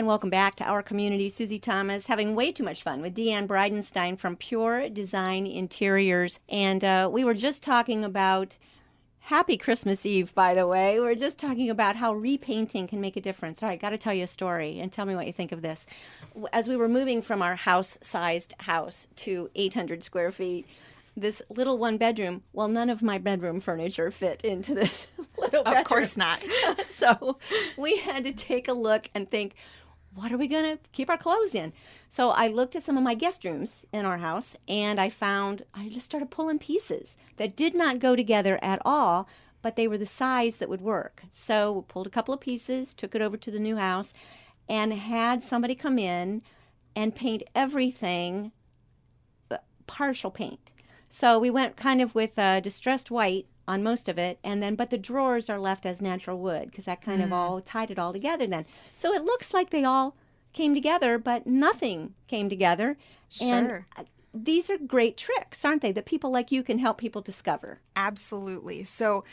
And welcome back to our community. Susie Thomas having way too much fun with Deanne Bridenstine from Pure Design Interiors. And we were just talking about Happy Christmas Eve, by the way. We're just talking about how repainting can make a difference. All right, got to tell you a story and tell me what you think of this. As we were moving from our house-sized house to 800 square feet, this little one bedroom, well, none of my bedroom furniture fit into this little bedroom. Of course not. So we had to take a look and think, what are we going to keep our clothes in? So I looked at some of my guest rooms in our house, and I just started pulling pieces that did not go together at all, but they were the size that would work. So we pulled a couple of pieces, took it over to the new house, and had somebody come in and paint everything partial paint. So we went kind of with distressed white on most of it, but the drawers are left as natural wood because that kind of all tied it all together then. So it looks like they all came together, but nothing came together. Sure. And these are great tricks, aren't they, that people like you can help people discover? Absolutely. So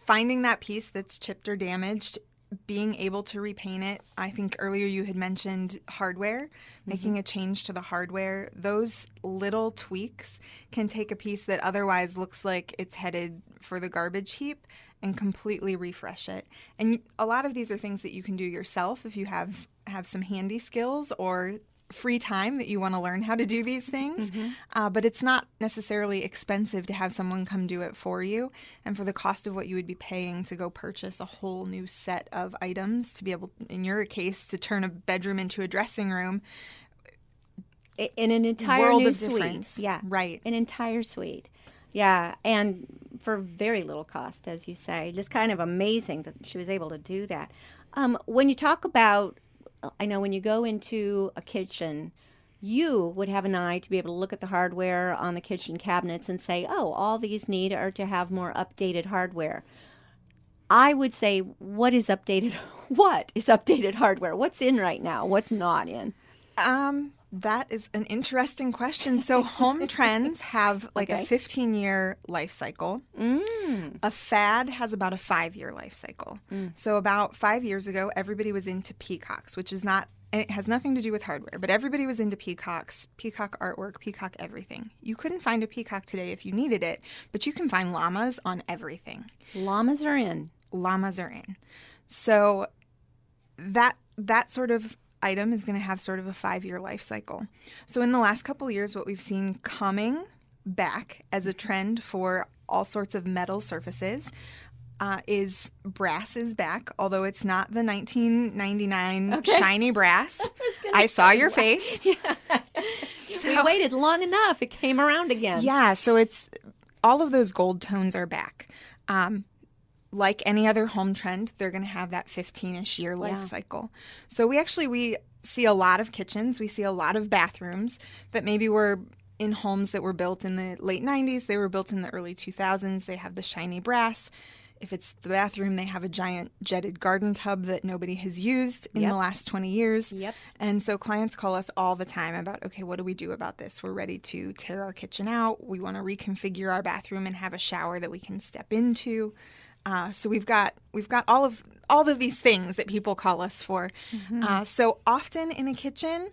finding that piece that's chipped or damaged, being able to repaint it. I think earlier you had mentioned hardware, making a change to the hardware. Those little tweaks can take a piece that otherwise looks like it's headed for the garbage heap and completely refresh it. And a lot of these are things that you can do yourself if you have some handy skills or free time that you want to learn how to do these things. But it's not necessarily expensive to have someone come do it for you. And for the cost of what you would be paying to go purchase a whole new set of items to be able, in your case, to turn a bedroom into a dressing room. In an entire world new of suite. difference. Yeah. Right. An entire suite. Yeah. And for very little cost, as you say. Just kind of amazing that she was able to do that. When you talk about, I know when you go into a kitchen, you would have an eye to be able to look at the hardware on the kitchen cabinets and say, oh, all these need are to have more updated hardware. I would say, what is updated hardware? What's in right now? What's not in? That is an interesting question. So home trends have like a 15-year life cycle. A fad has about a 5-year life cycle. So about 5 years ago, everybody was into peacocks, which is not, and it has nothing to do with hardware, but everybody was into peacocks, peacock artwork, peacock everything. You couldn't find a peacock today if you needed it, but you can find llamas on everything. Llamas are in. Llamas are in. So that sort of item is going to have sort of a 5-year life cycle. So in the last couple of years, what we've seen coming back as a trend for all sorts of metal surfaces is brass is back, although it's not the 1999 shiny brass. I saw your face. Yeah. We waited long enough. It came around again. Yeah, so it's all of those gold tones are back. Like any other home trend, they're going to have that 15-ish year life cycle. So we see a lot of kitchens. We see a lot of bathrooms that maybe were in homes that were built in the late 90s. They were built in the early 2000s. They have the shiny brass. If it's the bathroom, they have a giant jetted garden tub that nobody has used in the last 20 years. And so clients call us all the time about, okay, what do we do about this? We're ready to tear our kitchen out. We want to reconfigure our bathroom and have a shower that we can step into. So we've got all of these things that people call us for. So often in a kitchen,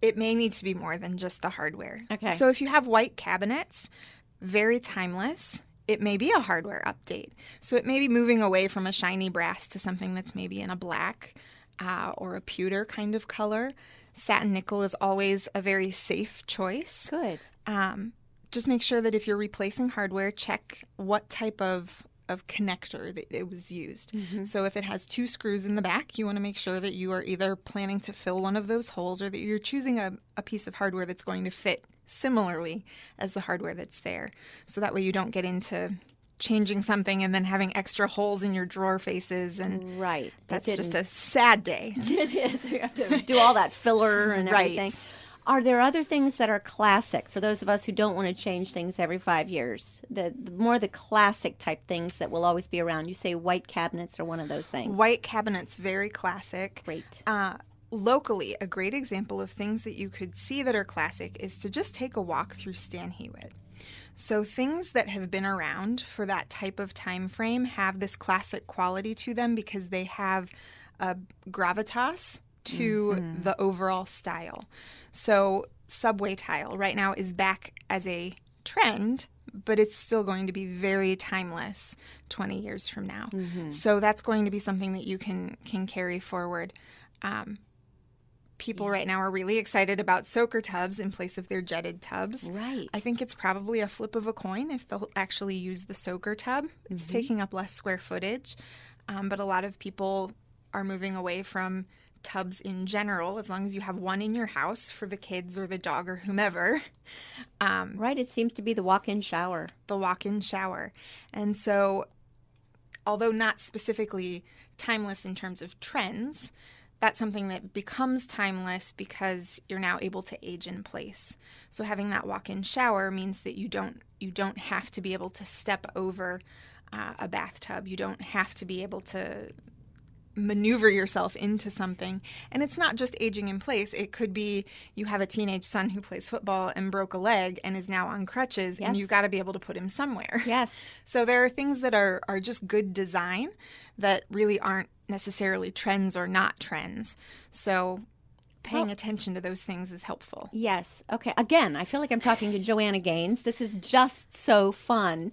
it may need to be more than just the hardware. Okay. So if you have white cabinets, very timeless, it may be a hardware update. So it may be moving away from a shiny brass to something that's maybe in a black or a pewter kind of color. Satin nickel is always a very safe choice. Good. Just make sure that if you're replacing hardware, check what type of connector that it was used. So if it has 2 screws in the back, you want to make sure that you are either planning to fill one of those holes or that you're choosing a piece of hardware that's going to fit similarly as the hardware that's there. So that way you don't get into changing something and then having extra holes in your drawer faces. And that's just a sad day. It is. You have to do all that filler and everything. Are there other things that are classic for those of us who don't want to change things every 5 years? The more the classic type things that will always be around. You say white cabinets are one of those things. White cabinets, very classic. Great. Locally, a great example of things that you could see that are classic is to just take a walk through Stan Hewitt. So things that have been around for that type of time frame have this classic quality to them because they have a gravitas to the overall style. So subway tile right now is back as a trend, but it's still going to be very timeless 20 years from now. So that's going to be something that you can carry forward. People right now are really excited about soaker tubs in place of their jetted tubs. Right. I think it's probably a flip of a coin if they'll actually use the soaker tub. It's taking up less square footage, but a lot of people are moving away from tubs in general, as long as you have one in your house for the kids or the dog or whomever. Right. It seems to be the walk-in shower. The walk-in shower. And so, although not specifically timeless in terms of trends, that's something that becomes timeless because you're now able to age in place. So having that walk-in shower means that you don't have to be able to step over a bathtub. You don't have to be able to maneuver yourself into something. And it's not just aging in place. It could be you have a teenage son who plays football and broke a leg and is now on crutches, and you've got to be able to put him somewhere. Yes. So there are things that are just good design that really aren't necessarily trends or not trends. So paying attention to those things is helpful. Yes. Okay. Again, I feel like I'm talking to Joanna Gaines. This is just so fun.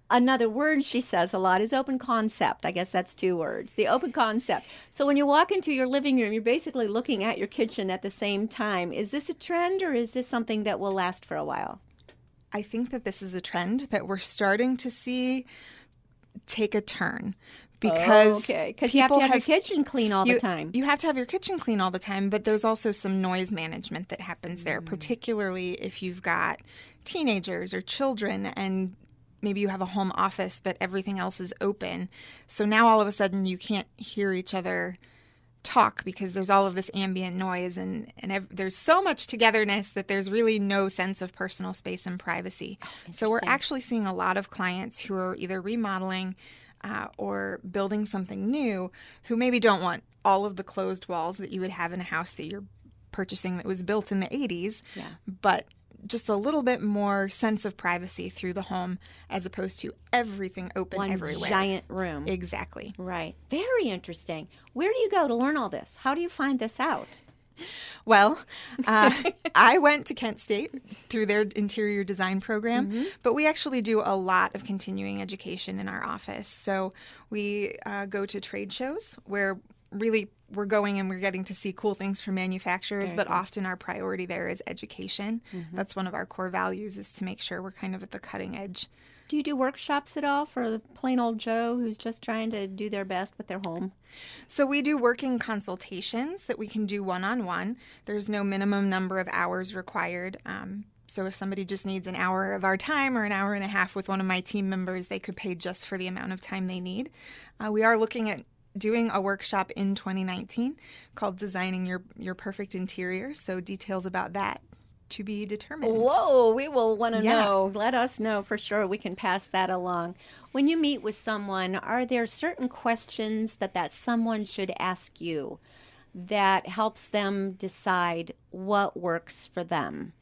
Another word she says a lot is open concept. I guess that's 2 words. The open concept. So when you walk into your living room, you're basically looking at your kitchen at the same time. Is this a trend, or is this something that will last for a while? I think that this is a trend that we're starting to see take a turn. Because you have to have your kitchen clean all the time. You have to have your kitchen clean all the time, but there's also some noise management that happens there, particularly if you've got teenagers or children and maybe you have a home office, but everything else is open. So now all of a sudden you can't hear each other talk because there's all of this ambient noise and there's so much togetherness that there's really no sense of personal space and privacy. So we're actually seeing a lot of clients who are either remodeling or building something new who maybe don't want all of the closed walls that you would have in a house that you're purchasing that was built in the 80s, but just a little bit more sense of privacy through the home as opposed to everything open everywhere. One giant room. Exactly. Right. Very interesting. Where do you go to learn all this? How do you find this out? Well, I went to Kent State through their interior design program, but we actually do a lot of continuing education in our office. So we go to trade shows where really we're going and we're getting to see cool things from manufacturers, but often our priority there is education. That's one of our core values, is to make sure we're kind of at the cutting edge. Do you do workshops at all for the plain old Joe who's just trying to do their best with their home? So we do working consultations that we can do one-on-one. There's no minimum number of hours required. So if somebody just needs an hour of our time or an hour and a half with one of my team members, they could pay just for the amount of time they need. We are looking at doing a workshop in 2019 called Designing Your Perfect Interior. So details about that to be determined. Whoa, we will want to know. Let us know for sure. We can pass that along. When you meet with someone, are there certain questions that someone should ask you that helps them decide what works for them?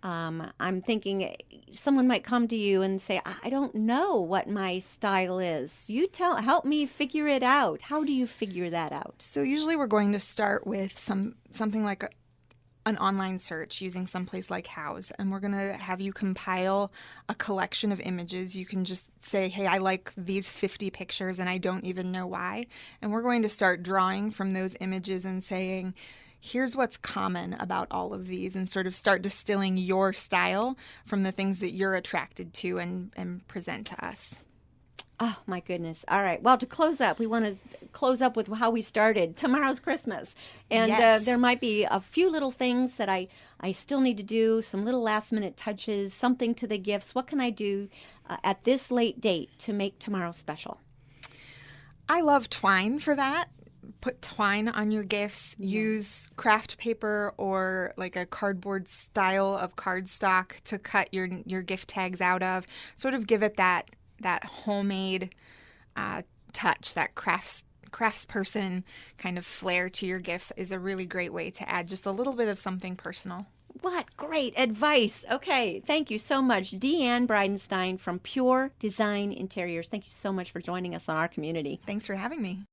I'm thinking someone might come to you and say, I don't know what my style is. Help me figure it out. How do you figure that out? So usually we're going to start with something like an online search using someplace like Houzz, and we're going to have you compile a collection of images. You can just say, hey, I like these 50 pictures and I don't even know why. And we're going to start drawing from those images and saying, here's what's common about all of these, and sort of start distilling your style from the things that you're attracted to and present to us. Oh, my goodness. All right. Well, to close up, we want to close up with how we started. Tomorrow's Christmas. And there might be a few little things that I still need to do, some little last-minute touches, something to the gifts. What can I do at this late date to make tomorrow special? I love twine for that. Put twine on your gifts. Use craft paper or like a cardboard style of cardstock to cut your gift tags out of. Sort of give it that homemade touch, that craftsperson kind of flair to your gifts is a really great way to add just a little bit of something personal. What great advice. Okay, thank you so much. Deanne Bridenstine from Pure Design Interiors. Thank you so much for joining us on Our Community. Thanks for having me.